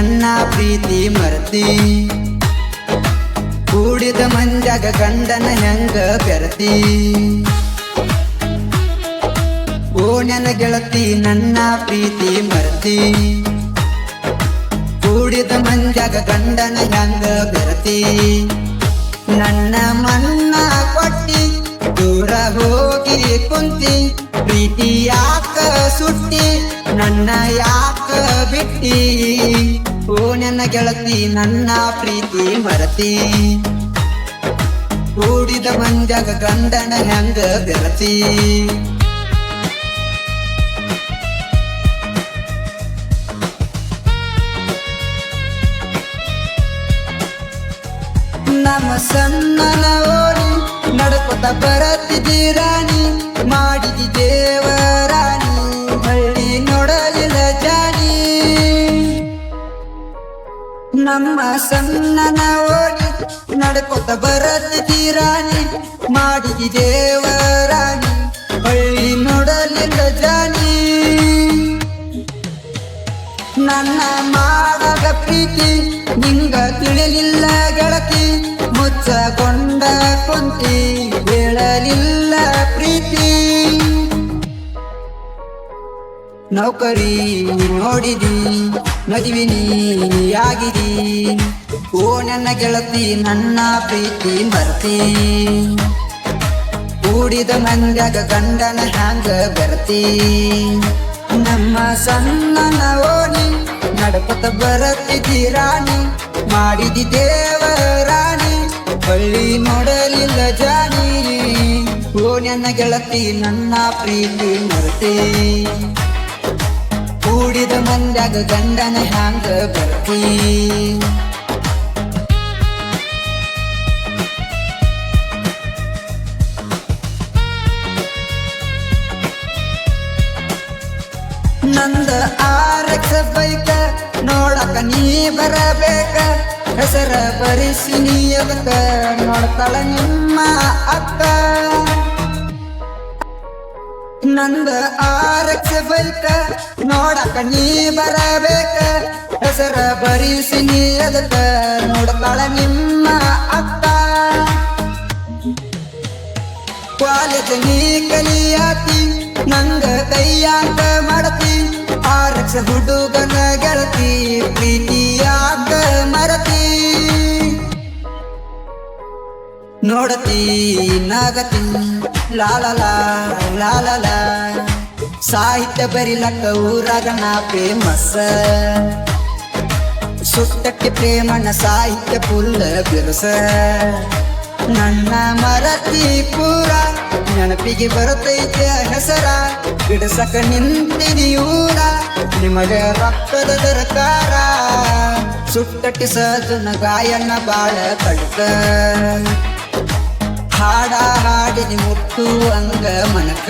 ನನ್ನ ಪ್ರೀತಿ ಮರತಿ ಕೂಡಿದ ಮಂಜಾಗ ಗಂಡನ ಹೆಂಗ ಬೆರತಿ ಓ ನನ್ನ ಗೆಳತಿ ನನ್ನ ಪ್ರೀತಿ ಮರತಿ ಕೂಡಿದ ಮಂಜಾಗ ಗಂಡನ ಹೆಂಗ ಬೆರತಿ ನನ್ನ ಮನ್ನ ಕೊಟ್ಟಿ ದೂರ ಹೋಗಿ ಕುಂತಿ ಪ್ರೀತಿ ಯಾಕ ಸುಟ್ಟಿ ನನ್ನ ಯಾಕ ಬಿಟ್ಟಿ ಓ ನನ್ನ ಗೆಳತಿ ನನ್ನ ಪ್ರೀತಿ ಮರತಿ ಕೂಡಿದ ಮಂಜಾಗ ಗಂಡನ ಹೆಂಗ ಬೆರತಿ ನಮ್ಮ ಸಣ್ಣನ ಓಡಿ ನಡ್ಕೊತ ಬರತಿದ್ದೀರಾಣಿ ಮಾಡಿದಿ ದೇವರಾಣಿ ಹಳ್ಳಿ ನೋಡಲಿಲ್ಲ ಜಾಣಿ ನಮ್ಮ ಸಣ್ಣನ ಓಡಿ ನಡ್ಕೊತ ಬರತಿದ್ದೀರಾಣಿ ಮಾಡಿದಿ ದೇವರಾಣಿ ಹಳ್ಳಿ ನೋಡಲಿಲ್ಲ ಜಾಣಿ ನನ್ನ ಮಾಡದ ಪ್ರೀತಿ ನಿಂಗ ತಿಳಿಲಿಲ್ಲ ಗೆಳತಿ ಮುಚ್ಚಗೊಂಡ ಕುಂತಿ ಹೇಳಲಿಲ್ಲ ಪ್ರೀತಿ ನೌಕರಿ ನೋಡಿದಿ ಮದುವೆ ನೀಯಾಗಿದಿ ಓ ನನ್ನ ಗೆಳತಿ ನನ್ನ ಪ್ರೀತಿ ಮರತಿ ಕೂಡಿದ ಮಂದ್ಯಾಗ ಗಂಡನ ಹ್ಯಾಂಗ ಬೆರತಿ ನಮ್ಮ ಸಣ್ಣನ ಓಣಿ ನಡ್ಕೊತ ಬರತಿದ್ದೀರಾಣಿ ಮಾಡಿದಿ ದೇವರಾಣಿ ಹಳ್ಳಿ ನೋಡಲಿಲ್ಲ ಜಾಣಿ ಓ ನನ್ನ ಗೆಳತಿ ನನ್ನ ಪ್ರೀತಿ ಮರತಿ ಕೂಡಿದ ಮಂದ್ಯಾಗ ಗಂಡನ ಹ್ಯಾಂಗ ಬರ್ತಿ ನಂದ RX ಬೈಕ ನೋಡಕ ನೀ ಬರಬೇಕ ಹೆಸರ ಬರಿಸಿ ನೀ ಅದಕ್ಕ ನೋಡ್ತಾಳ ನಿಮ್ಮ ಅಕ್ಕ ನಂದ RX ಬೈಕ ನೋಡಕ ನೀ ಬರಬೇಕ ಹೆಸರ ಬರಿಸಿ ನೀ ಅದಕ್ಕ ನೋಡ್ತಾಳ ನಿಮ್ಮ ಅಕ್ಕ ಕಾಲೇಜ್ ನೀ ಕಲಿಯಾತಿ ನಂಗ ಕೈಯಾಂಕ ಮಾಡತಿ RX ಹುಡುಗನ ಗೆಳತಿ ಪ್ರೀತಿಯಾಗ ಮರತಿ ನೋಡತಿ ನಾಗತಿ ಲಾಲಲ ಲಾಲಲ ಸಾಹಿತ್ಯ ಬರಿಲಕ್ಕ ಊರಾಗ ನಾ ಫೇಮಸ್ ಸುಟ್ಟಕ್ಕೆ ಪ್ರೇಮನ ಸಾಹಿತ್ಯ ಫುಲ್ ಬಿರುಸ ನನ್ನ ಮರತಿ ಪೂರ ನೆನಪಿಗೆ ಬರುತ್ತೈತೆ ಹೆಸರ ಬಿಡಸಕ ನಿಂತಿದೀಯೂರ ನಿಮಗೆ ರಕ್ತದ ದರಕಾರ ಸುಟ್ಟಕ್ಕೆ ಸಜನ ಗಾಯನ ಬಾಳ ಕಡ್ಕ ಹಾಡ ಹಾಡಿನಿ ಮುಟ್ಟು ಅಂಗ ಮನಕ